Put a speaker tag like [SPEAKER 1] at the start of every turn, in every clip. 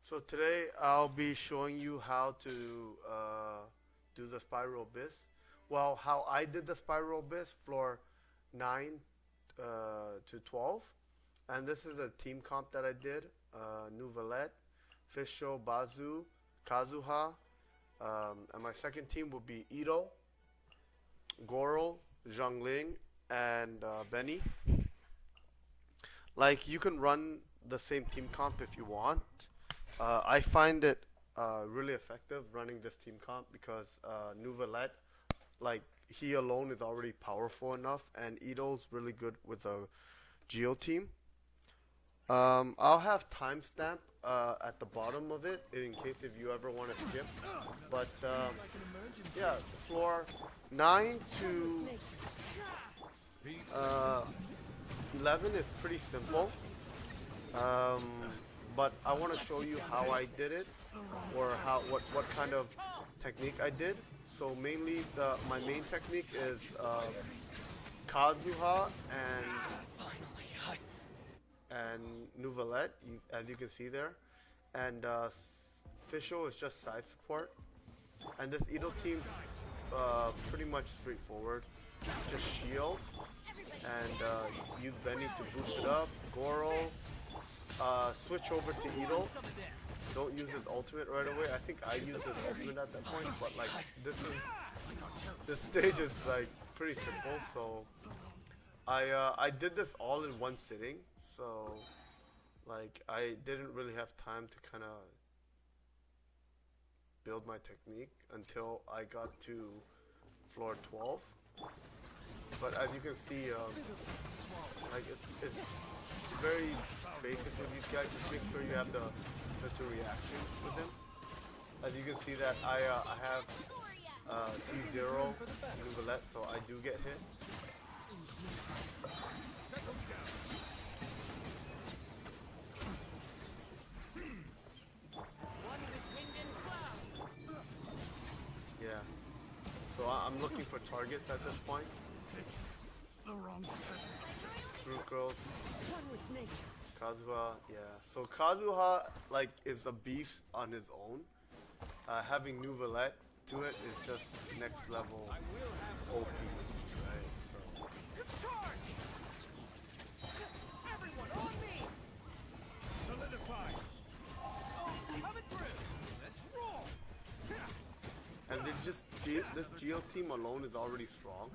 [SPEAKER 1] So today I'll be showing you how to do the spiral biz. Well, how I did the spiral biz floor 9 to 12. And this is a team comp that I did. Neuvillette, Fischl, Baizhu, Kazuha. And my second team will be Itto, Gorou, Zhongli, and Bennett. Like, you can run the same team comp if you want. I find it really effective running this team comp because Neuvillette, like, he alone is already powerful enough, and Itto's really good with the Geo team. I'll have timestamp at the bottom of it in case if you ever want to skip. But yeah, floor 9 to 11 is pretty simple. But I want to show you how I did it, or what kind of technique I did. So mainly my main technique is Kazuha and Neuvillette, as you can see there, and Fischl is just side support, and this Itto team pretty much straightforward. Just shield and use Bennett to boost it up. Gorou. Switch over to Itto. Don't use his ultimate right away. I think I used his ultimate at that point, but like this stage is like pretty simple. So I did this all in one sitting. So like I didn't really have time to kind of build my technique until I got to floor 12. But as you can see, like it's very basic with these guys. Just make sure you have the such a reaction with them. As you can see that I have C0 Neuvillette, so I do get hit. Yeah. So I'm looking for targets at this point. Through girls. Kazuha, yeah. So Kazuha like is a beast on his own. Having Neuvillette to it is just next level OP, right? So. Everyone on me. Solidify. Coming through. Let's roll. And this Geo team alone is already strong.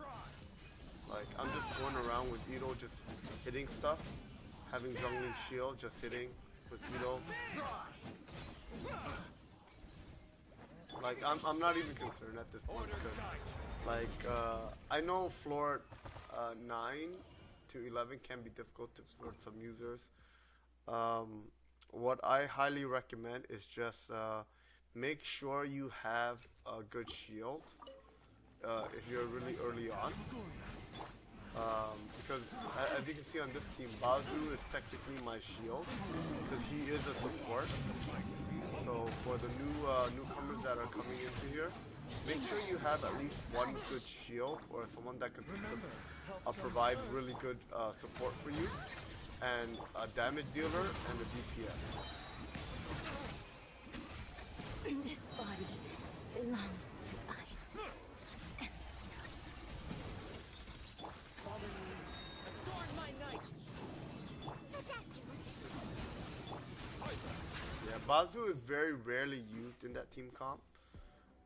[SPEAKER 1] Like, I'm just going around with Itto just hitting stuff. Having Zhongli shield, just hitting with Itto. Like, I'm not even concerned at this point because, like, I know floor 9 to 11 can be difficult for some users. What I highly recommend is just make sure you have a good shield if you're really early on. Because as you can see on this team, Baizhu is technically my shield because he is a support. So for the newcomers that are coming into here, make sure you have at least one good shield or someone that can provide really good support for you, and a damage dealer and a DPS.
[SPEAKER 2] This body belongs to ice and snow.
[SPEAKER 1] Yeah, Baizhu is very rarely used in that team comp.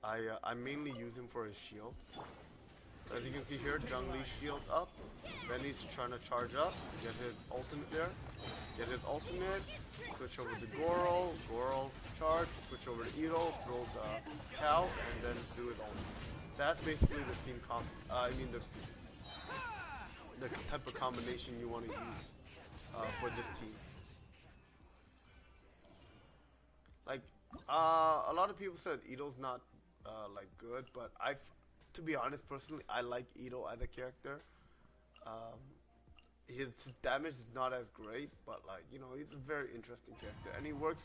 [SPEAKER 1] I mainly use him for his shield. So as you can see here, Zhongli shield up. Bennett's trying to charge up, get his ultimate there. Get his ultimate, switch over to Gorou, Gorou charge, switch over to Itto, throw the cow, and then do his ultimate. That's basically the team comp. I mean the type of combination you want to use for this team. Like a lot of people said Itto's not like good, but to be honest, personally, I like Itto as a character. His damage is not as great, but like, you know, he's a very interesting character, and he works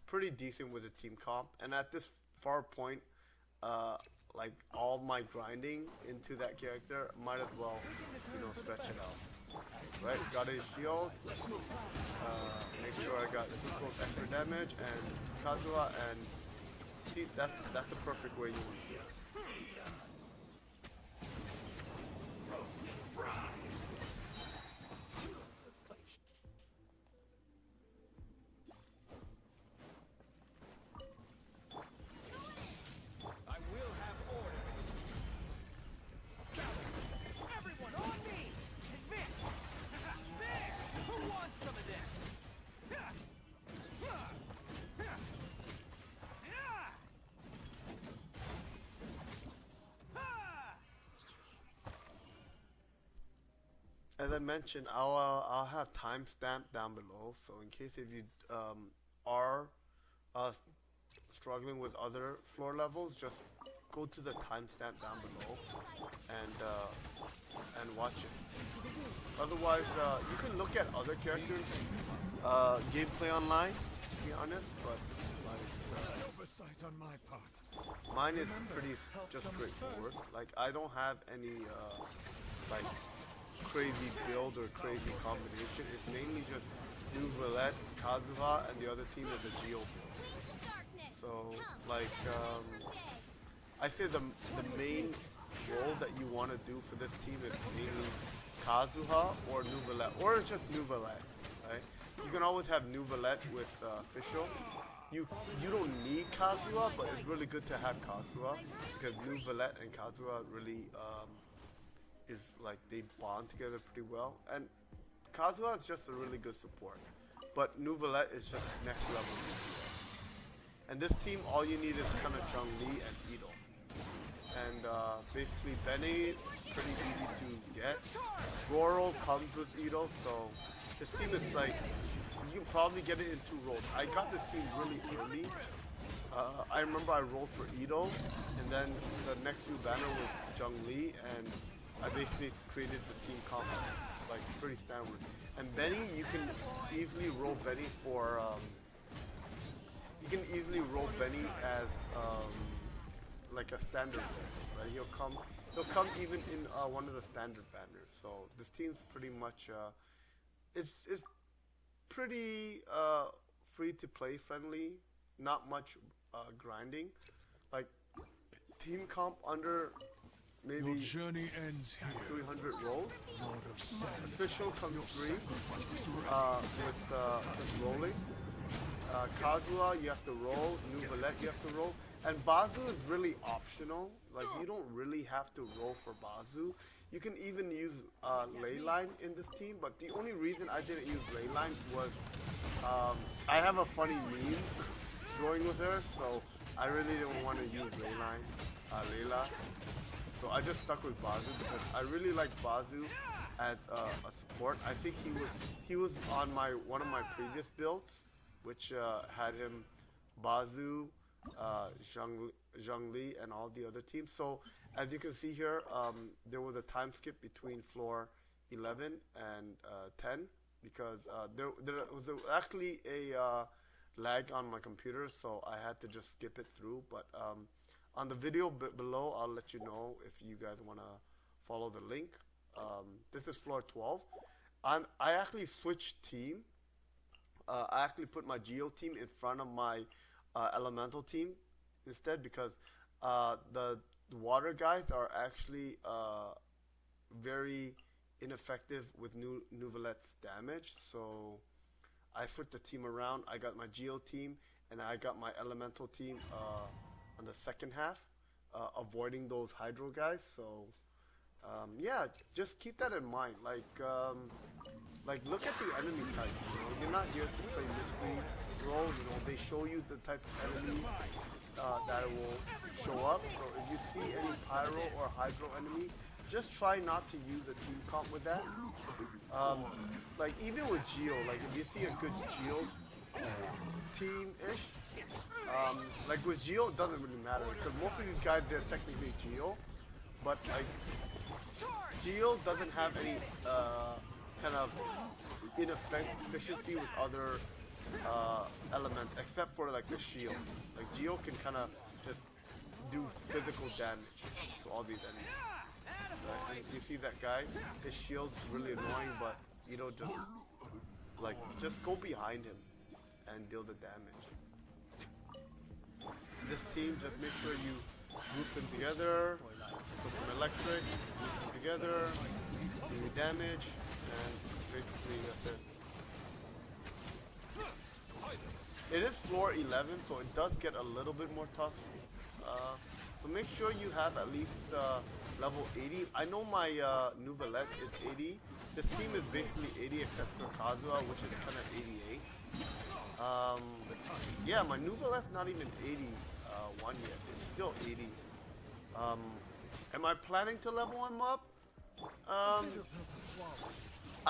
[SPEAKER 1] pretty decent with the team comp. And at this far point, like all my grinding into that character, might as well, you know, stretch it out. Right, got his shield. Make sure I got super extra damage and Kazuha, and see, that's the perfect way you want to do it. As I mentioned, I'll have timestamp down below. So in case if you are uh, struggling with other floor levels, just go to the timestamp down below and watch it. Otherwise, you can look at other characters' gameplay online, to be honest. But like,
[SPEAKER 3] Oversight on my part.
[SPEAKER 1] mine is pretty just straightforward. Like I don't have any like crazy build or crazy combination. It's mainly just Neuvillette, Kazuha, and the other team is a Geo build. So, like, I say the main role that you want to do for this team is mainly Kazuha or Neuvillette, or just Neuvillette, right? You can always have Neuvillette with Fischl. You don't need Kazuha, but it's really good to have Kazuha because Neuvillette and Kazuha really is like they bond together pretty well, and Kazuha is just a really good support, but Neuvillette is just next level DPS. And this team, all you need is kind of Zhongli and Itto, and basically Bennett, pretty easy to get. Gorou comes with Itto, so this team is like you can probably get it in 2 rolls. I got this team really early. I remember I rolled for Itto, and then the next few banner was Zhongli, and I basically created the team comp, like pretty standard. And Benny, you can easily roll Benny for, you can easily roll Benny as like a standard role, right? He'll come even in one of the standard banners. So this team's pretty much, it's pretty free to play friendly, not much grinding. Like team comp under maybe
[SPEAKER 3] Your journey ends here.
[SPEAKER 1] 300 rolls.
[SPEAKER 3] Lord of Sand.
[SPEAKER 1] Official comes free with just rolling. Kazuha, you have to roll. Neuvillette, you have to roll. And Baizhu is really optional. Like, you don't really have to roll for Baizhu. You can even use Leyline in this team, but the only reason I didn't use Leyline was I have a funny meme going with her, so I really didn't want to use Layla. So I just stuck with Baizhu because I really like Baizhu as a support. I think he was on one of my previous builds, which had him Baizhu, Zhongli, and all the other teams. So as you can see here, there was a time skip between floor 11 and 10 because there was actually a lag on my computer, so I had to just skip it through. But on the video below, I'll let you know if you guys want to follow the link. This is floor 12. I actually switched team. I actually put my Geo team in front of my Elemental team instead because the water guys are actually very ineffective with Neuvillette's damage. So I switched the team around. I got my Geo team and I got my Elemental team on the second half, avoiding those Hydro guys. So yeah, just keep that in mind. Like look at the enemy type. You know, you're not here to play mystery role. You know, they show you the type of enemies that will show up. So if you see any Pyro or Hydro enemy, just try not to use a team comp with that. Like even with Geo, like if you see a good Geo team-ish, like with Geo, it doesn't really matter because most of these guys, they're technically Geo, but like Geo doesn't have any kind of inefficiency with other element except for like the shield. Like Geo can kind of just do physical damage to all these enemies. right? And you see that guy, his shield's really annoying, but Itto just go behind him and deal the damage. This team, just make sure you group them together, put some electric, group them together, do damage, and basically that's it. It is floor 11, so it does get a little bit more tough. So make sure you have at least level 80. I know my Neuvillette is 80. This team is basically 80 except for Kazuha, which is kind of 88. Yeah, my Neuvillette's not even 81 yet. It's still 80. Am I planning to level him up? I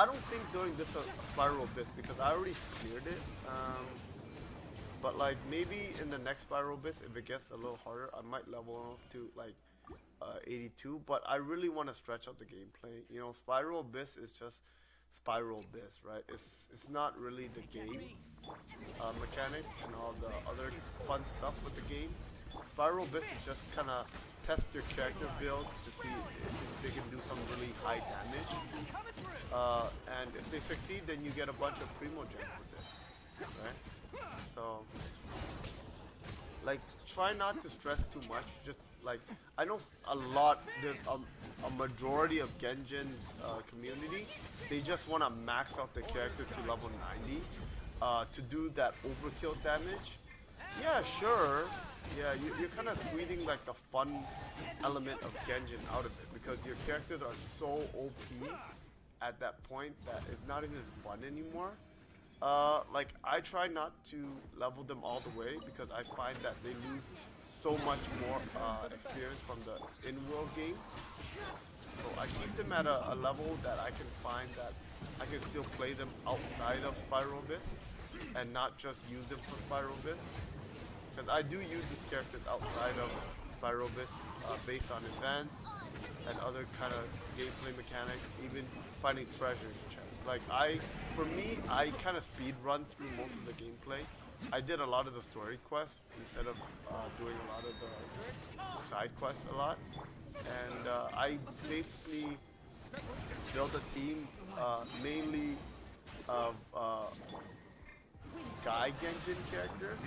[SPEAKER 1] don't think during this Spiral Abyss because I already cleared it. But like maybe in the next Spiral Abyss, if it gets a little harder, I might level him up to like 82. But I really want to stretch out the gameplay. You know, Spiral Abyss is just Spiral Abyss, right? It's not really the game mechanic and all the other fun stuff with the game. Spiral Abyss is just kind of test your character build to see if they can do some really high damage. And if they succeed, then you get a bunch of Primogems with it, right? So, like, try not to stress too much. Just like, I know there's a majority of Genshin's community, they just want to max out the character to level 90 to do that overkill damage. Yeah, sure. Yeah, you're kind of squeezing like the fun element of Genshin out of it because your characters are so OP at that point that it's not even fun anymore. Like I try not to level them all the way because I find that they lose so much more experience from the in-world game. So I keep them at a level that I can find that I can still play them outside of Spiral Abyss and not just use them for Spiral Abyss. Because I do use these characters outside of Spiral Abyss based on events and other kind of gameplay mechanics, even finding treasures chests. Like for me, I kind of speed run through most of the gameplay. I did a lot of the story quests instead of doing a lot of the side quests a lot. And I basically build a team mainly of guy Genshin characters.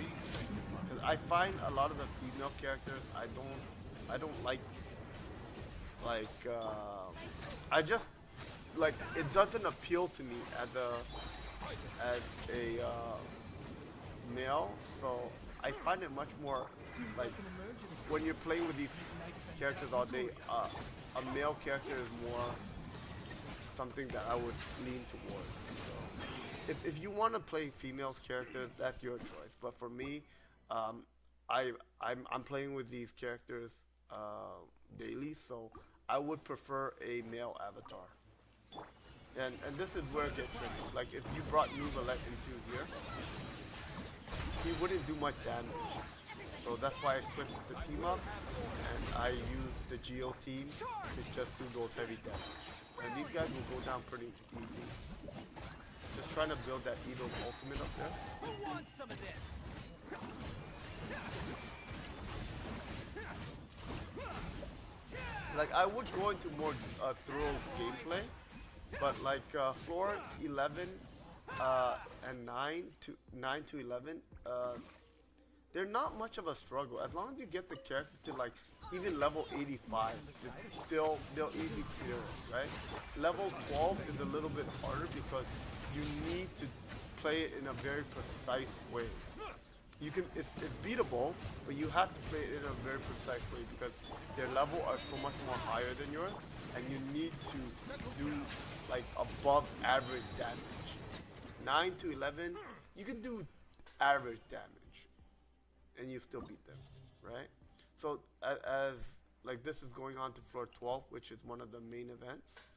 [SPEAKER 1] Because I find a lot of the female characters I don't like I just like it doesn't appeal to me as a male, so I find it much more like when you're playing with these characters all day, a male character is more something that I would lean towards. So if you want to play female characters, that's your choice. But for me, I'm playing with these characters daily, so I would prefer a male avatar. And this is where it gets tricky. Like if you brought Neuvillette into here, he wouldn't do much damage. So that's why I switched the team up and I used the Geo team to just do those heavy damage. And these guys will go down pretty easy. Just trying to build that Itto ultimate up there.
[SPEAKER 4] Who wants some of this?
[SPEAKER 1] Like I would go into more thorough gameplay, but like floor 11 and 9 to 11, they're not much of a struggle. As long as you get the character to like even level 85, they'll easily clear it, right? Level 12 is a little bit harder because you need to play it in a very precise way. It's beatable, but you have to play it in a very precise way because their level are so much more higher than yours, and you need to do like above average damage. 9 to 11, you can do average damage, and you still beat them, right? So as like this is going on to floor 12, which is one of the main events,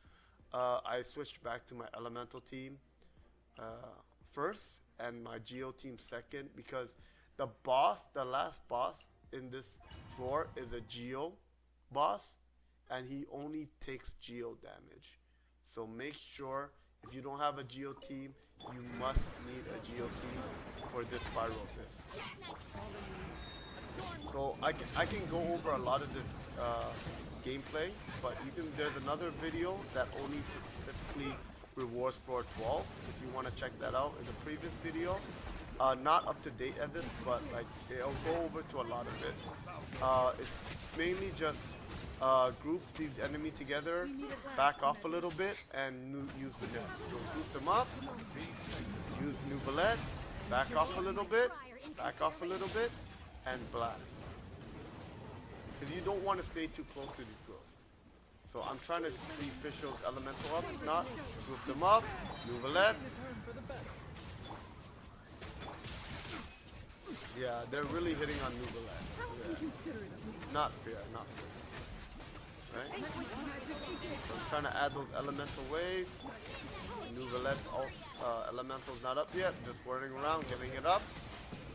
[SPEAKER 1] I switched back to my elemental team first, and my Geo team second because the last boss in this floor is a Geo boss, and he only takes Geo damage. So make sure if you don't have a Geo team, you must need a Geo team for this Spiral Abyss. So I can go over a lot of this gameplay, but there's another video that only specifically rewards for 12. If you want to check that out, in the previous video, not up to date at this, but like it'll go over to a lot of it. It's mainly just group these enemies together, back off a little bit, and use the net. So group them up, use Neuvillette, back off a little bit, and blast. Because you don't want to stay too close to these girls. So I'm trying to see Fischl's elemental up. If not, group them up, Neuvillette. Yeah, they're really hitting on Neuvillette. Yeah. Not fair, not fair. Right? So I'm trying to add those elemental waves. Neuvillette's elemental's not up yet, just whirling around, getting it up,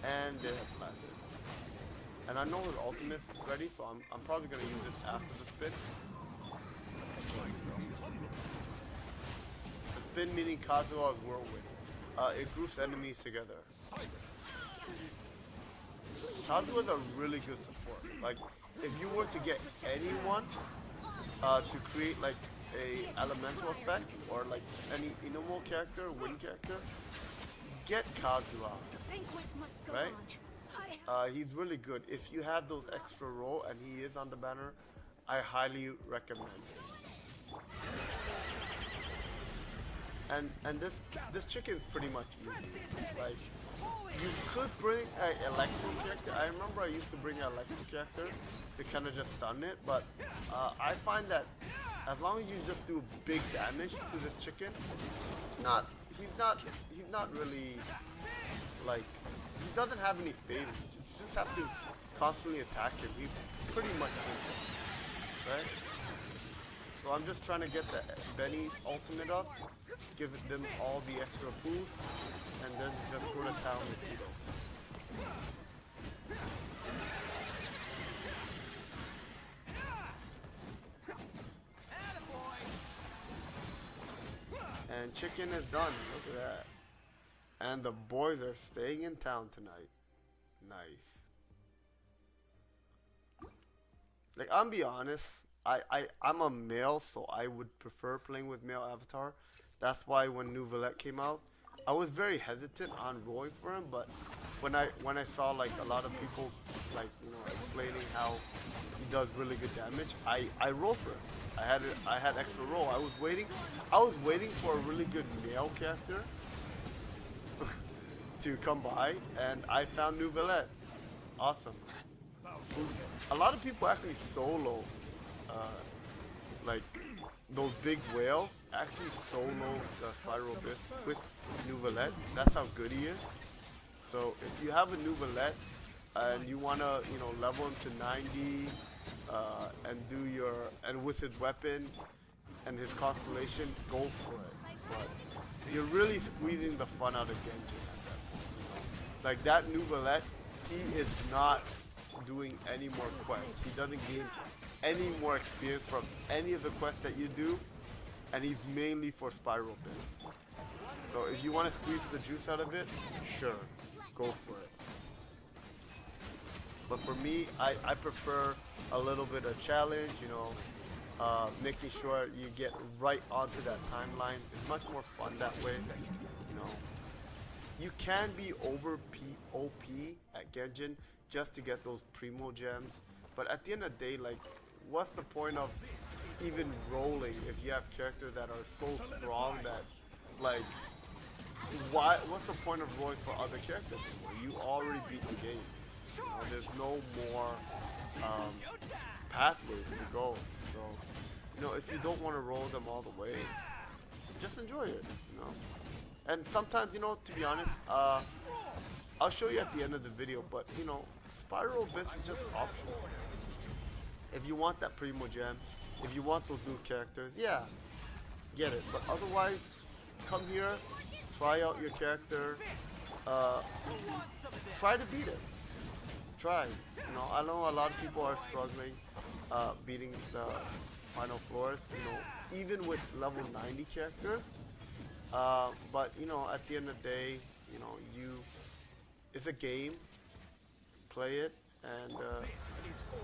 [SPEAKER 1] and they have blasted. And I know his ultimate's ready, so I'm probably going to use this after the spin. The spin meaning Kazuha's whirlwind. It groups enemies together. Kazuha's a really good support. Like, if you were to get anyone to create like a elemental effect or like any Inomo character, wind character, get Kazuha. Right? He's really good. If you have those extra roll and he is on the banner, I highly recommend it. And this chicken is pretty much easy. Like, you could bring an electro character. I remember I used to bring an electro character to kind of just stun it, but I find that as long as you just do big damage to this chicken, he's not really like, he doesn't have any phase. You just have to constantly attack him. He's pretty much simple, right? So I'm just trying to get the Benny ultimate up, give them all the extra boost, and then just go to town with Itto. And chicken is done, look at that. And the boys are staying in town tonight. Nice. Like, I'm be honest, I'm a male, so I would prefer playing with male avatar. That's why when Neuvillette came out, I was very hesitant on rolling for him, but when I saw like a lot of people like, you know, explaining how he does really good damage, I rolled for him. I had extra roll. I was waiting for a really good male character to come by, and I found Neuvillette. Awesome. A lot of people actually solo like those big whales, actually solo the Spiral Abyss with Neuvillette. That's how good he is. So if you have a Neuvillette and you wanna, you know, level him to 90 and with his weapon and his constellation, go for it. But you're really squeezing the fun out of Genshin at that point. Like that Neuvillette, he is not doing any more quests. He doesn't gain any more experience from any of the quests that you do, and he's mainly for Spiral Abyss. So if you want to squeeze the juice out of it, sure, go for it. But for me, I prefer a little bit of challenge, you know, making sure you get right onto that timeline. It's much more fun that way, you know. You can be over OP at Genshin just to get those primo gems, but at the end of the day, like, what's the point of even rolling if you have characters that are so strong that, like, what's the point of rolling for other characters anymore? You already beat the game. You know, there's no more pathways to go. So, you know, if you don't want to roll them all the way, just enjoy it, you know. And sometimes, you know, to be honest, I'll show you at the end of the video, but, you know, Spiral Abyss is just optional. If you want that primo gem, if you want those new characters, yeah, get it. But otherwise, come here, try out your character, try to beat it. Try. You know, I know a lot of people are struggling beating the final floors, you know, even with level 90 characters. But, you know, at the end of the day, you know, it's a game. Play it, and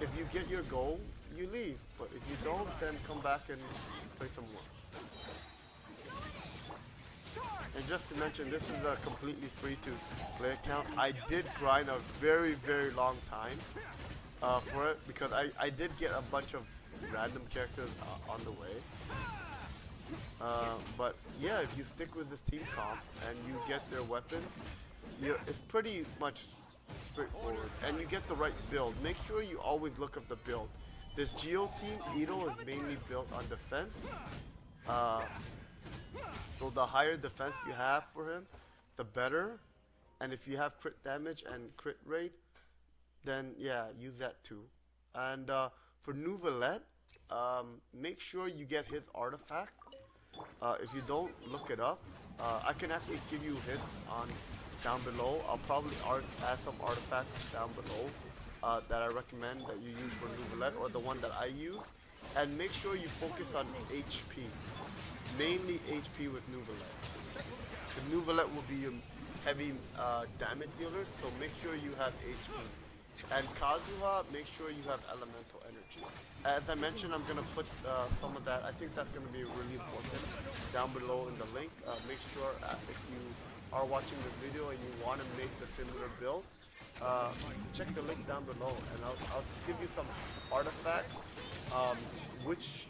[SPEAKER 1] if you get your goal, you leave. But if you don't, then come back and play some more. And just to mention, this is a completely free to play account. I did grind a very, very long time for it because I did get a bunch of random characters on the way. But yeah, if you stick with this team comp and you get their weapons, it's pretty much straightforward. And you get the right build. Make sure you always look up the build. This Geo team, Itto, is mainly built on defense. So the higher defense you have for him, the better. And if you have crit damage and crit rate, then yeah, use that too. And for Neuvillette, make sure you get his artifact. If you don't, look it up. I can actually give you hints on down below. I'll probably add some artifacts down below that I recommend that you use for Neuvillette, or the one that I use. And make sure you focus on HP. Mainly HP with Neuvillette. The Neuvillette will be your heavy damage dealer, so make sure you have HP. And Kazuha, make sure you have elemental energy. As I mentioned, I'm going to put some of that. I think that's going to be really important down below in the link. Make sure if you are watching this video and you want to make the similar build, check the link down below, and I'll give you some artifacts, which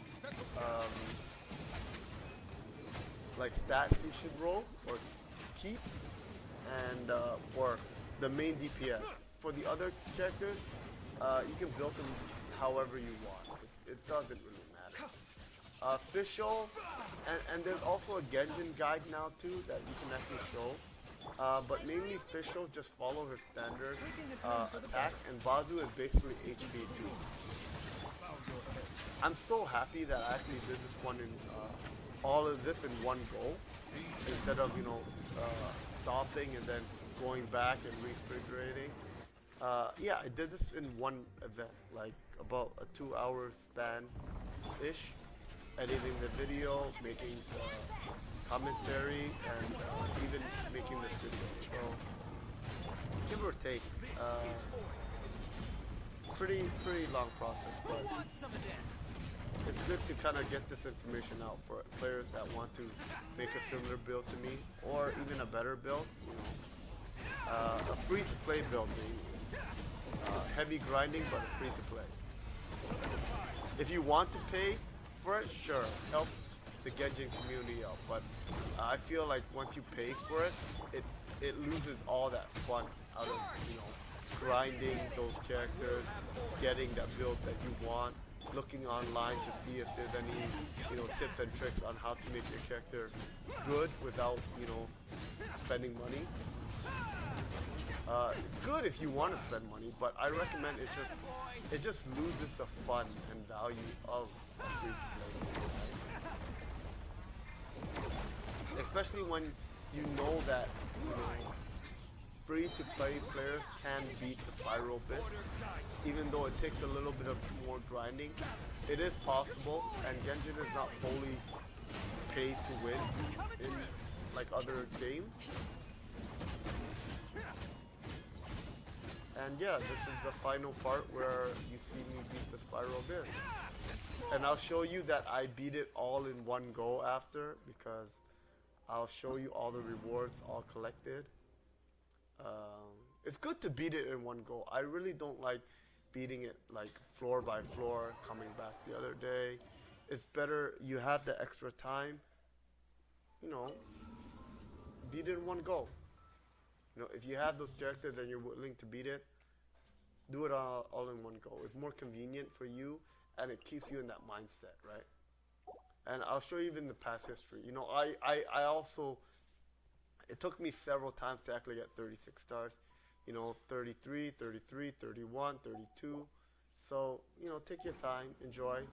[SPEAKER 1] like stats you should roll or keep, and for the main DPS. For the other characters, you can build them however you want. It doesn't really matter. Fischl, and there's also a Genshin guide now too that you can actually show. But mainly Fischl, just follow her standard attack, and Baizhu is basically HP too. I'm so happy that I actually did this one in all of this in one go, instead of stopping and then going back and refrigerating. Yeah, I did this in one event, like about a 2-hour span-ish, editing the video, making the commentary, and even making this video. So, give or take, pretty long process, but it's good to kind of get this information out for players that want to make a similar build to me, or even a better build. A free-to-play build, maybe. Heavy grinding, but free-to-play. If you want to pay for it, sure, help the Genshin community out. But I feel like once you pay for it, it loses all that fun out of grinding those characters, getting that build that you want, looking online to see if there's any tips and tricks on how to make your character good without spending money. It's good if you want to spend money, but I recommend it just loses the fun and value of a free-to-play game. Especially when you know that free-to-play players can beat the Spiral bit, even though it takes a little bit of more grinding. It is possible, and Genshin is not fully paid to win in like other games. And yeah, this is the final part where you see me beat the Spiral Abyss. And I'll show you that I beat it all in one go after, because I'll show you all the rewards all collected. It's good to beat it in one go. I really don't like beating it like floor by floor, coming back the other day. It's better, you have the extra time, beat it in one go. If you have those characters and you're willing to beat it, do it all in one go. It's more convenient for you, and it keeps you in that mindset, right? And I'll show you even the past history. I also, it took me several times to actually get 36 stars. 33, 33, 31, 32. So, take your time, enjoy.